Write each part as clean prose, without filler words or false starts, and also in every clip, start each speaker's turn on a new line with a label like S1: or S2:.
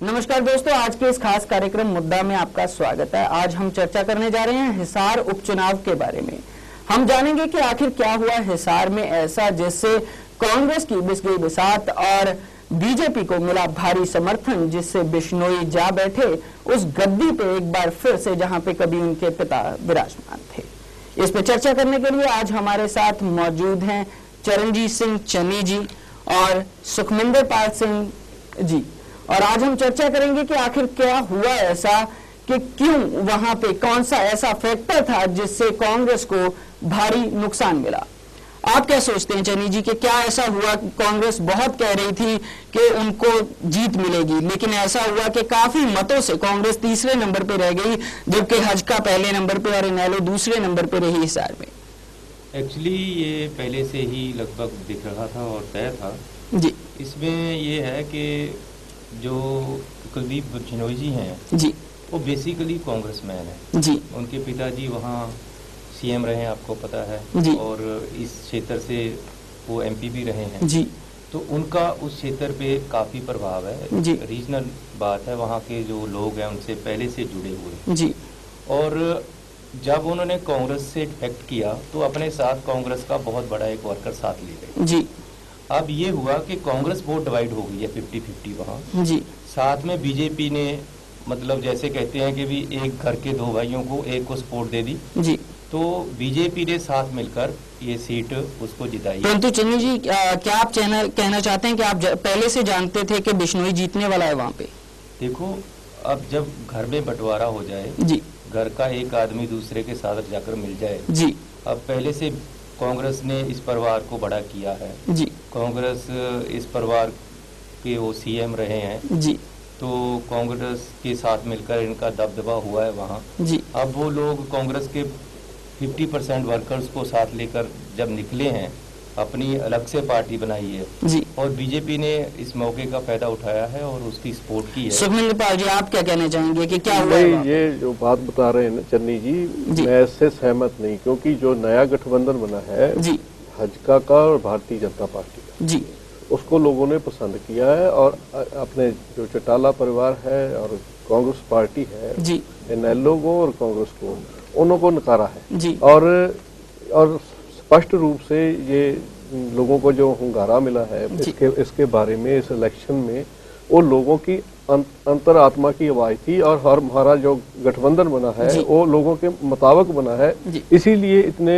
S1: नमस्कार दोस्तों, आज के इस खास कार्यक्रम मुद्दा में आपका स्वागत है। आज हम चर्चा करने जा रहे हैं हिसार उपचुनाव के बारे में। हम जानेंगे कि आखिर क्या हुआ हिसार में ऐसा जिससे कांग्रेस की बिस गई बिसात और बीजेपी को मिला भारी समर्थन, जिससे बिश्नोई जा बैठे उस गद्दी पे एक बार फिर से जहां पे कभी उनके पिता विराजमान थे। इस पे चर्चा करने के लिए आज हमारे साथ मौजूद हैं चरणजीत सिंह चन्नी जी और सुखमिंदर पाल सिंह जी। और आज हम चर्चा करेंगे कि आखिर क्या हुआ ऐसा कि क्यों वहां पे कौन सा ऐसा फैक्टर था जिससे कांग्रेस को भारी नुकसान मिला। आप क्या सोचते हैं चन्नी जी कि क्या ऐसा हुआ? कांग्रेस बहुत कह रही थी कि उनको जीत मिलेगी, लेकिन ऐसा हुआ कि काफी मतों से कांग्रेस तीसरे नंबर पे रह गई, जबकि हजका पहले नंबर पे और इनेलो दूसरे नंबर पे रही हिसार में।
S2: एक्चुअली ये पहले से ही लगभग दिख रहा था और तय था
S1: जी।
S2: इसमें ये है कि जो कुलदीप बिश्नोई जी हैं
S1: जी,
S2: वो बेसिकली कांग्रेसमैन है
S1: जी।
S2: उनके पिताजी वहाँ सीएम रहे हैं, आपको पता है
S1: जी।
S2: और इस क्षेत्र से वो एमपी भी रहे हैं
S1: जी।
S2: तो उनका उस क्षेत्र पे काफ़ी प्रभाव है
S1: जी।
S2: रीजनल बात है, वहाँ के जो लोग हैं उनसे पहले से जुड़े हुए
S1: जी।
S2: और जब उन्होंने कांग्रेस से डिफेक्ट किया तो अपने साथ कांग्रेस का बहुत बड़ा एक वर्कर साथ ले गए।
S1: जी।
S2: अब ये हुआ कि कांग्रेस बहुत डिवाइड हो गई है 50-50 वहाँ।
S1: जी।
S2: साथ में बीजेपी ने मतलब जैसे कहते हैं कि भी एक घर के दो भाइयों को एक को सपोर्ट दे दी।
S1: जी।
S2: तो बीजेपी ने साथ मिलकर ये सीट उसको जिताई।
S1: परंतु चन्नी जी, क्या आप कहना चाहते हैं कि आप पहले से जानते थे कि बिश्नोई जीतने वाला है वहाँ पे?
S2: देखो, अब जब घर में बंटवारा हो जाए,
S1: जी,
S2: घर का एक आदमी दूसरे के साथ जाकर मिल जाए,
S1: जी,
S2: अब पहले से कांग्रेस ने इस परिवार को बड़ा किया है।
S1: जी,
S2: कांग्रेस इस परिवार के वो सीएम रहे हैं,
S1: जी,
S2: तो कांग्रेस के साथ मिलकर इनका दबदबा हुआ है वहाँ।
S1: जी।
S2: अब वो लोग कांग्रेस के 50% वर्कर्स को साथ लेकर जब निकले हैं, अपनी अलग से पार्टी बनाई है
S1: जी।
S2: और बीजेपी ने इस मौके का फायदा उठाया है और उसकी सपोर्ट की है।
S1: सुखमिंदर पाल जी, आप क्या कहना चाहेंगे कि क्या हुआ?
S3: ये जो बात बता रहे हैं ना चन्नी जी, मैं इससे सहमत नहीं, क्योंकि जो नया गठबंधन बना है
S1: जी,
S3: हजका का और भारतीय जनता पार्टी का,
S1: जी,
S3: उसको लोगों ने पसंद किया है और अपने जो चौटाला परिवार है और कांग्रेस पार्टी है,
S1: जी,
S3: इनेलो को और कांग्रेस को, उनको नकारा है
S1: जी।
S3: और स्पष्ट रूप से ये लोगों को जो हंगारा मिला है इसके बारे में, इस इलेक्शन में वो लोगों की अंतरात्मा की आवाज थी और हमारा जो गठबंधन बना है वो लोगों के मुताबिक बना है, इसीलिए इतने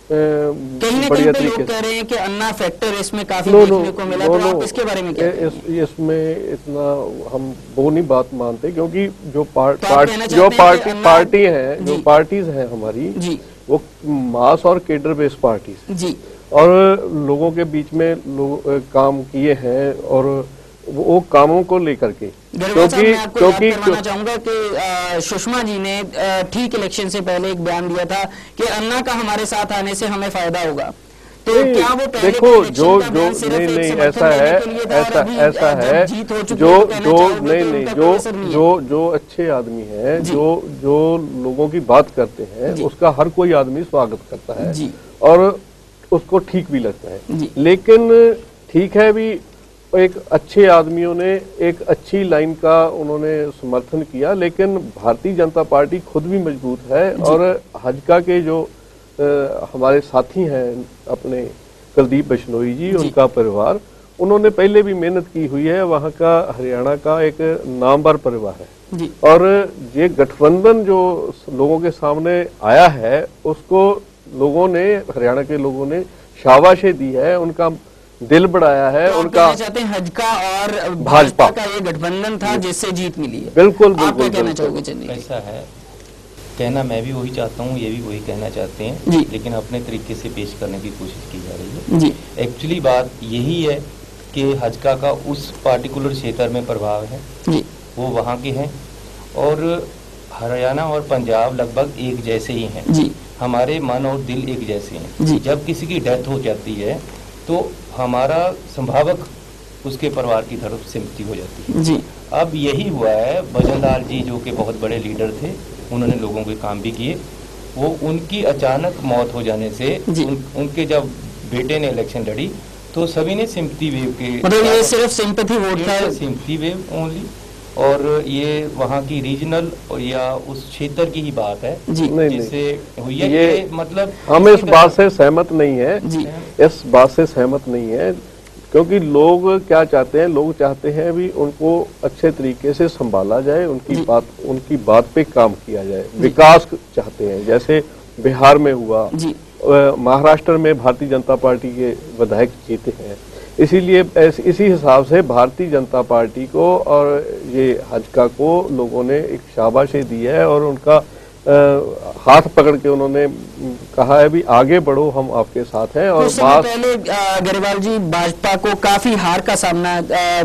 S1: कहीं ना कहीं पे लोग कह रहे हैं कि अन्ना फैक्टर इसमें काफी देखने को मिला। तो आप इसके बारे में क्या कहते हैं?
S3: इसमें इतना हम वो नहीं बात मानते, क्योंकि जो पार्टीज हैं हमारी
S1: जी,
S3: वो मास और केडर बेस्ड पार्टीज
S1: जी,
S3: और लोगों के बीच में काम किए हैं और वो कामों को लेकर के,
S1: क्योंकि चाहूंगा कि सुषमा जी ने ठीक इलेक्शन से पहले एक बयान दिया था कि अन्ना का हमारे साथ आने से हमें फायदा होगा। तो क्या वो पहले
S3: देखो नहीं ऐसा है जो अच्छे आदमी हैं, जो लोगों की बात करते हैं, उसका हर कोई आदमी स्वागत करता है और उसको ठीक भी लगता है। लेकिन ठीक है भी, एक अच्छे आदमियों ने एक अच्छी लाइन का उन्होंने समर्थन किया, लेकिन भारतीय जनता पार्टी खुद भी मजबूत है और हजका के जो हमारे साथी हैं अपने कुलदीप बिश्नोई जी, उनका परिवार, उन्होंने पहले भी मेहनत की हुई है। वहाँ का हरियाणा का एक नामवर परिवार है और ये गठबंधन जो लोगों के सामने आया है उसको लोगों ने, हरियाणा के लोगों ने शाबाशी दी है, उनका दिल बढ़ाया है।
S1: तो
S3: उनका
S1: चाहते हैं हजका और भाजपा का ये गठबंधन था जिससे जीत मिली है।
S3: बिल्कुल
S1: आप क्या कहना चाहोगे चन्नी?
S2: ऐसा है, कहना मैं भी वही चाहता हूँ, ये भी वही कहना चाहते हैं, लेकिन अपने तरीके से पेश करने की कोशिश की जा रही है जी। एक्चुअली बात यही है कि हजका का उस पार्टिकुलर क्षेत्र में प्रभाव है जी, वो वहाँ के हैं और हरियाणा और पंजाब लगभग एक जैसे ही हैं जी। हमारे मन और दिल एक जैसे हैं। जब किसी की डेथ हो जाती है तो हमारा संभावक उसके परिवार की तरफ सिम्पैथी हो जाती है जी। अब यही हुआ है, भजनलाल जी जो कि बहुत बड़े लीडर थे, उन्होंने लोगों के काम भी किए, वो उनकी अचानक मौत हो जाने से उनके जब बेटे ने इलेक्शन लड़ी तो सभी ने सिंपैथी वेव के,
S1: मतलब ये सिर्फ सिंपैथी वोट था,
S2: सिंपैथी वेव ओनली, और ये वहाँ की रीजनल या उस क्षेत्र की ही बात है जिससे हुई है। ये मतलब
S3: हम इस बात से सहमत नहीं है, इस बात से सहमत नहीं है, क्योंकि लोग क्या चाहते हैं, लोग चाहते हैं भी उनको अच्छे तरीके से संभाला जाए, उनकी बात पे काम किया जाए, विकास चाहते हैं। जैसे बिहार में हुआ, महाराष्ट्र में भारतीय जनता पार्टी के विधायक जीते हैं, इसीलिए इसी हिसाब से भारतीय जनता पार्टी को और ये हजका को लोगों ने एक शाबाशी दी है और उनका हाथ पकड़ के उन्होंने कहा है भी आगे बढ़ो, हम आपके साथ हैं। और
S1: पहले गरेवाल जी, भाजपा को काफी हार का सामना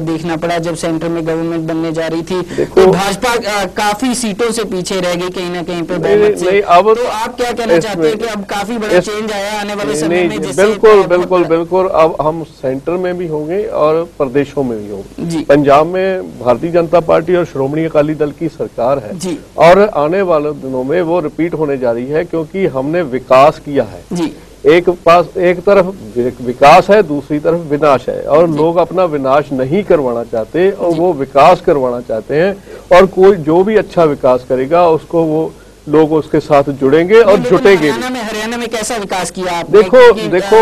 S1: देखना पड़ा जब सेंटर में गवर्नमेंट बनने जा रही थी, तो भाजपा काफी सीटों से पीछे रह गई कहीं ना कहीं पे बहुमत से। अब तो आप क्या कहना चाहते हैं कि अब काफी बड़ा चेंज आया आने वाले समय में?
S3: बिल्कुल बिल्कुल बिल्कुल, अब हम सेंटर में भी होंगे और प्रदेशों में भी होंगे। पंजाब में भारतीय जनता पार्टी और श्रोमणी अकाली दल की सरकार है और आने वाले दिनों में वो रिपीट होने जा रही है, क्योंकि हमने विकास किया है जी। एक तरफ विकास है, दूसरी तरफ विनाश है, और लोग अपना विनाश नहीं करवाना चाहते और वो विकास करवाना चाहते हैं। और कोई जो भी अच्छा विकास करेगा उसको वो लोग उसके साथ जुड़ेंगे और जुटेंगे।
S1: हरियाणा में कैसा विकास किया आपने?
S3: देखो उनको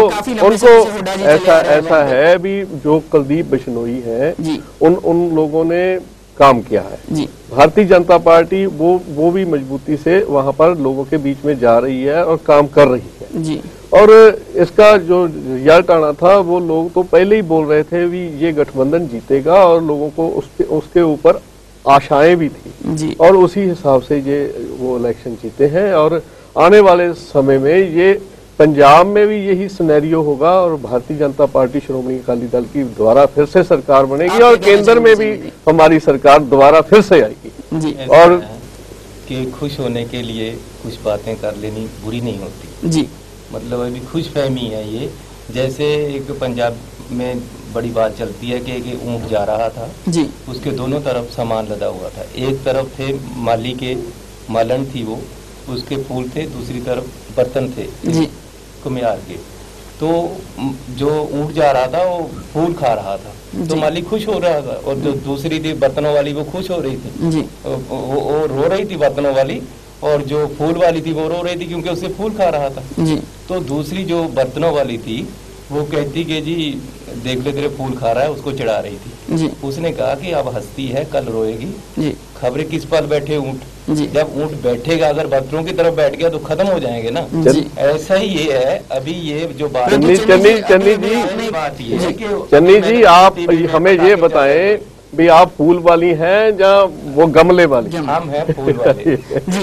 S3: ऐसा है भी, जो कुलदीप बिश्नोई है उन लोगों ने काम किया है जी। भारतीय जनता पार्टी वो भी मजबूती से वहां पर लोगों के बीच में जा रही है और काम कर रही है जी। और इसका जो रिजल्ट आना था, वो लोग तो पहले ही बोल रहे थे भी ये गठबंधन जीतेगा, और लोगों को उसके ऊपर आशाएं भी थी जी। और उसी हिसाब से ये वो इलेक्शन जीते हैं। और आने वाले समय में ये पंजाब में भी यही सिनेरियो होगा और भारतीय जनता पार्टी श्रोमणी अकाली दल की दोबारा फिर से सरकार बनेगी और केंद्र में भी हमारी सरकार दोबारा फिर से आएगी जी। और
S2: कि खुश होने के लिए कुछ बातें कर लेनी बुरी नहीं होती जी। मतलब अभी खुशफहमी है ये। जैसे एक पंजाब में बड़ी बात चलती है कि एक ऊँट जा रहा था जी, उसके दोनों तरफ सामान लदा हुआ था। एक तरफ थे माली के मालन थी, वो उसके फूल थे, दूसरी तरफ बर्तन थे जी कुम्हार के। तो जो ऊँट जा रहा था वो फूल खा रहा था, तो माली खुश हो रहा था, और जो दूसरी थी बर्तनों वाली वो खुश हो रही थी जी। वो रो रही थी बर्तनों वाली, और जो फूल वाली थी वो रो रही थी क्योंकि उससे फूल खा रहा था जी। तो दूसरी जो बर्तनों वाली थी वो कहती कि जी देख ले तेरे फूल खा रहा है, उसको चिढ़ा रही थी जी। उसने कहा कि अब हंसती है कल रोएगी जी। खबरें किस पर बैठे ऊँट, जब ऊँट बैठेगा अगर बर्तनों की तरफ बैठ गया तो खत्म हो जाएंगे ना जी। ऐसा ही ये है। अभी ये जो बात
S3: चन्नी जी आप हमें ये बताएं भी आप फूल वाली हैं या वो गमले वाली?
S2: हम हैं फूल वाले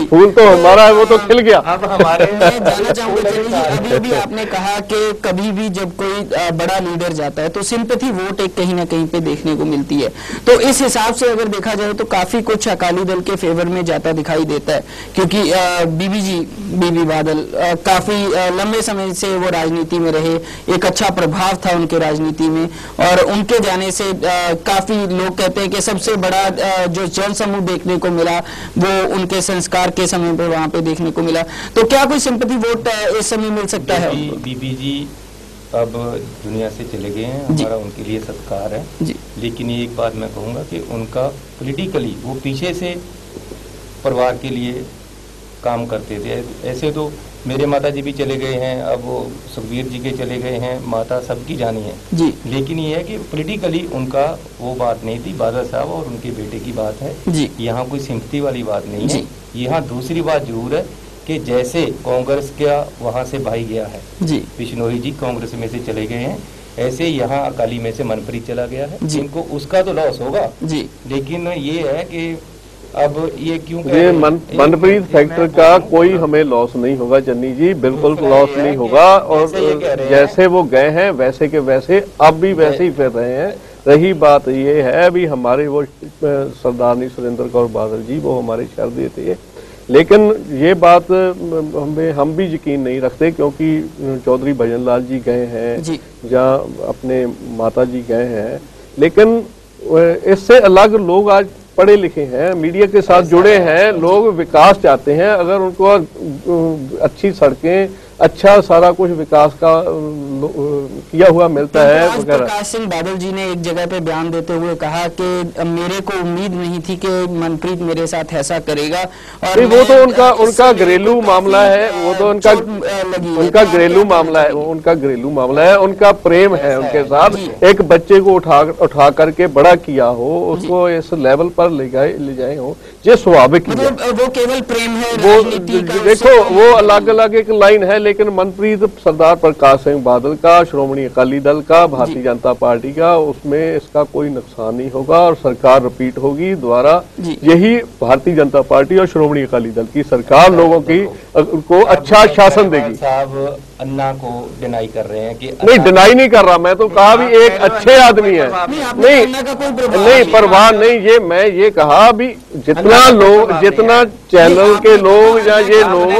S3: फूल तो हमारा है, वो तो खिल गया।
S2: अब हमारे
S1: जानना चाहूंगा अभी भी आपने कहा कि कभी भी जब कोई बड़ा लीडर जाता है तो सिंपैथी वोट एक कहीं ना कहीं पे देखने को मिलती है। तो इस हिसाब से अगर देखा जाए तो काफी कुछ अकाली दल के फेवर में जाता दिखाई देता है, क्योंकि बीबी बादल काफी लंबे समय से वो राजनीति में रहे, एक अच्छा प्रभाव था उनके राजनीति में, और उनके जाने से काफी लोग कहते हैं कि सबसे बड़ा जो जन समूह देखने को मिला वो उनके संस्कार के समय पे वहां पे देखने को मिला। तो क्या कोई सिंपैथी वोट इस समय मिल सकता है?
S2: बीबी जी अब दुनिया से चले गए हैं, हमारा उनके लिए सत्कार है जी। लेकिन एक बात मैं कहूँगा कि उनका पॉलिटिकली वो पीछे से परिवार के लिए काम करते थे। ऐसे तो मेरे माता जी भी चले गए हैं, अब वो सुखबीर जी के चले गए हैं, माता सबकी जानी है जी। लेकिन ये है कि पॉलिटिकली उनका वो बात नहीं थी, बादल साहब और उनके बेटे की बात है जी। यहाँ कोई सिंपैथी वाली बात नहीं है। यहाँ दूसरी बात जरूर है कि जैसे कांग्रेस का वहाँ से भाई गया है जी, बिश्नोई जी कांग्रेस में से चले गए हैं, ऐसे यहाँ अकाली में से मनप्रीत चला गया है। इनको उसका तो लॉस होगा जी। लेकिन ये है कि अब ये क्यों
S3: ये मनप्रीत फैक्टर का कोई हमें लॉस नहीं होगा चन्नी जी, बिल्कुल लॉस नहीं होगा। और जैसे वो गए हैं वैसे के वैसे अब भी वैसे ही फिर रहे हैं। रही बात ये है भी हमारे वो सरदारनी सुरेंद्र कौर बादल जी वो हमारे शारदीय थे, लेकिन ये बात हम भी यकीन नहीं रखते, क्योंकि चौधरी भजन लाल जी गए हैं या अपने माता जी गए हैं। लेकिन इससे अलग लोग आज पढ़े लिखे हैं, मीडिया के साथ जुड़े हैं, लोग विकास चाहते हैं। अगर उनको अच्छी सड़कें, अच्छा सारा कुछ विकास का किया हुआ मिलता है वगैरह।
S1: प्रकाश सिंह बादल जी ने एक जगह पे बयान देते हुए कहा कि मेरे को उम्मीद नहीं थी कि मनप्रीत मेरे साथ ऐसा करेगा, और
S3: वो तो उनका घरेलू मामला है, वो तो उनका घरेलू मामला है, उनका घरेलू मामला है, उनका प्रेम है उनके साथ। एक बच्चे को उठा करके बड़ा किया हो, उसको इस लेवल पर ले जाए हो, ये स्वाभाविक है।
S1: वो केवल प्रेम है,
S3: वो देखो वो अलग अलग एक लाइन है, लेकिन मनप्रीत सरदार प्रकाश सिंह बादल का, श्रोमणी अकाली दल का, भारतीय जनता पार्टी का, उसमें इसका कोई नुकसान नहीं होगा और सरकार रिपीट होगी दोबारा। यही भारतीय जनता पार्टी और श्रोमणी अकाली दल की सरकार लोगों की को अच्छा शासन देगी।
S2: साहब अन्ना को डिनाई कर रहे हैं कि
S3: नहीं, डिनाई नहीं कर रहा, मैं तो कहा भी एक अच्छे आदमी है। नहीं परवाह नहीं, ये मैं ये कहा भी जितना चैनल के लोग या ये लोग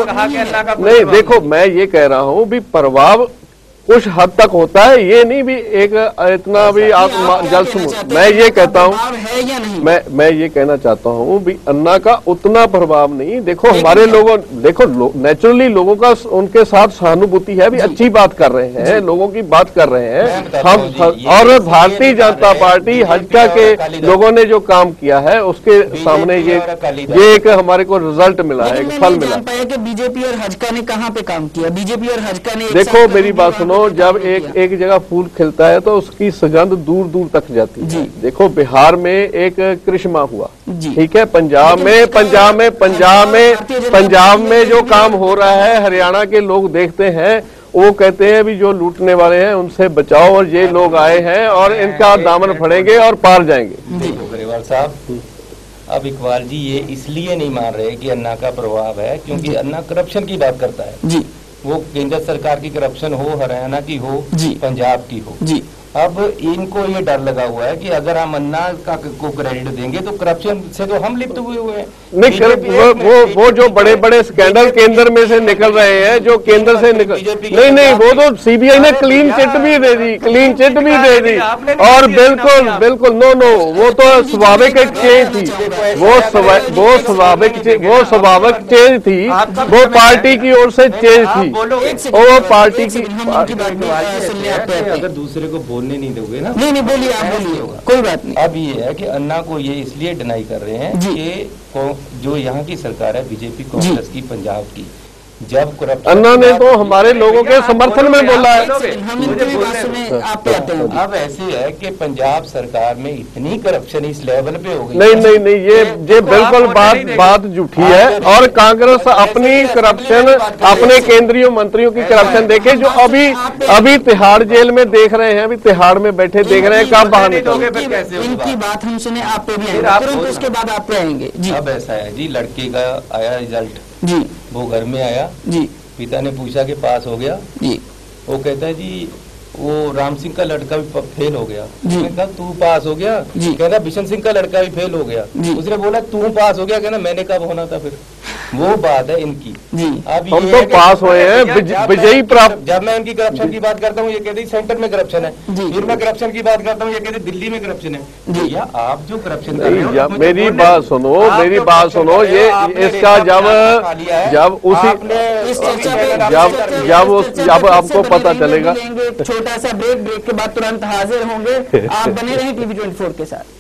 S3: नहीं, देखो मैं ये कह रहा हूँ भी प्रभाव कुछ हद तक होता है, ये नहीं भी एक इतना भी आप जल। मैं ये कहता हूँ, मैं ये कहना चाहता हूँ भी अन्ना का उतना प्रभाव नहीं। देखो हमारे लोगों, देखो नेचुरली लोगों का उनके साथ सहानुभूति है भी, अच्छी बात कर रहे हैं, लोगों की बात कर रहे हैं हम। और भारतीय जनता पार्टी हजका के लोगों ने जो काम किया है उसके सामने ये एक हमारे को रिजल्ट मिला है, एक फल मिला।
S1: बीजेपी और हजका ने कहाँ पे काम किया? बीजेपी और हजका ने,
S3: देखो मेरी बात सुनो, जब एक जगह फूल खिलता है तो उसकी सुगंध दूर दूर तक जाती है। देखो बिहार में एक करिश्मा हुआ, ठीक है, पंजाब में जो काम हो रहा है हरियाणा के लोग देखते हैं, वो कहते हैं भी जो लूटने वाले हैं उनसे बचाओ, और ये लोग आए हैं और इनका दामन फड़ेंगे और पार जाएंगे।
S2: देखो ग्रेवाल साहब, अब इकबाल जी ये इसलिए नहीं मान रहे कि अन्ना का प्रभाव है क्योंकि अन्ना करप्शन की बात करता है जी। वो केंद्र सरकार की करप्शन हो, हरियाणा की हो, पंजाब की हो जी। अब इनको ये डर लगा हुआ है कि अगर हम अन्ना को क्रेडिट देंगे तो करप्शन से तो हम लिप्त हुए हैं।
S3: नहीं, वो जो बड़े बड़े स्कैंडल केंद्र में से निकल रहे हैं, जो केंद्र से नहीं, वो तो सीबीआई ने क्लीन चिट भी दे दी, और बिल्कुल नो, वो तो स्वाभाविक एक चेंज थी, वो स्वाभाविक चेंज थी, वो पार्टी की ओर से चेंज थी, वो पार्टी की।
S2: अगर दूसरे को बोलने नहीं दोगे ना,
S1: नहीं बोलिए, आप बोलिए, कोई बात नहीं।
S2: अब ये है कि अन्ना को ये इसलिए डिनाई कर रहे हैं कि जो यहाँ की सरकार है बीजेपी कांग्रेस की, पंजाब की, जब करप्शन,
S3: अन्ना ने तो हमारे लोगों के समर्थन में बोला है।
S2: अब ऐसे है कि पंजाब सरकार में इतनी करप्शन इस लेवल पे हो गई।
S3: नहीं, ये बिल्कुल बात झूठी है। और कांग्रेस अपनी करप्शन, अपने केंद्रीय मंत्रियों की करप्शन देखे, जो अभी तिहाड़ जेल में देख रहे हैं, अभी तिहाड़ में बैठे देख रहे हैं, कब बाहर निकलोगे?
S1: इनकी बात हम सुने, आप पे भी आएंगे, उसके बाद आप पे आएंगे जी।
S2: अब ऐसा है जी, लड़के का आया रिजल्ट
S1: जी,
S2: वो घर में आया जी, पिता ने पूछा कि पास हो गया जी, वो कहता है जी वो राम सिंह का लड़का भी फेल हो गया। उसने कहा तू पास हो गया? कहना बिशन सिंह का लड़का भी फेल हो गया। उसने बोला तू पास हो गया? कहना मैंने कब होना था? फिर वो बात है इनकी जी। अब
S3: हम तो पास हुए हैं, विजयी प्राप्त।
S2: जब मैं उनकी करप्शन की बात करता हूँ ये कहते सेंटर में करप्शन है, फिर मैं करप्शन की बात करता हूँ ये कहते दिल्ली में करप्शन है। भैया आप जो करप्शन कर रहे हो,
S3: मेरी बात सुनो, ये इसका जब आपको पता चलेगा।
S1: छोटा सा ब्रेक के बाद तुरंत हाजिर होंगे। आप बने रहें टीवी 24 के साथ।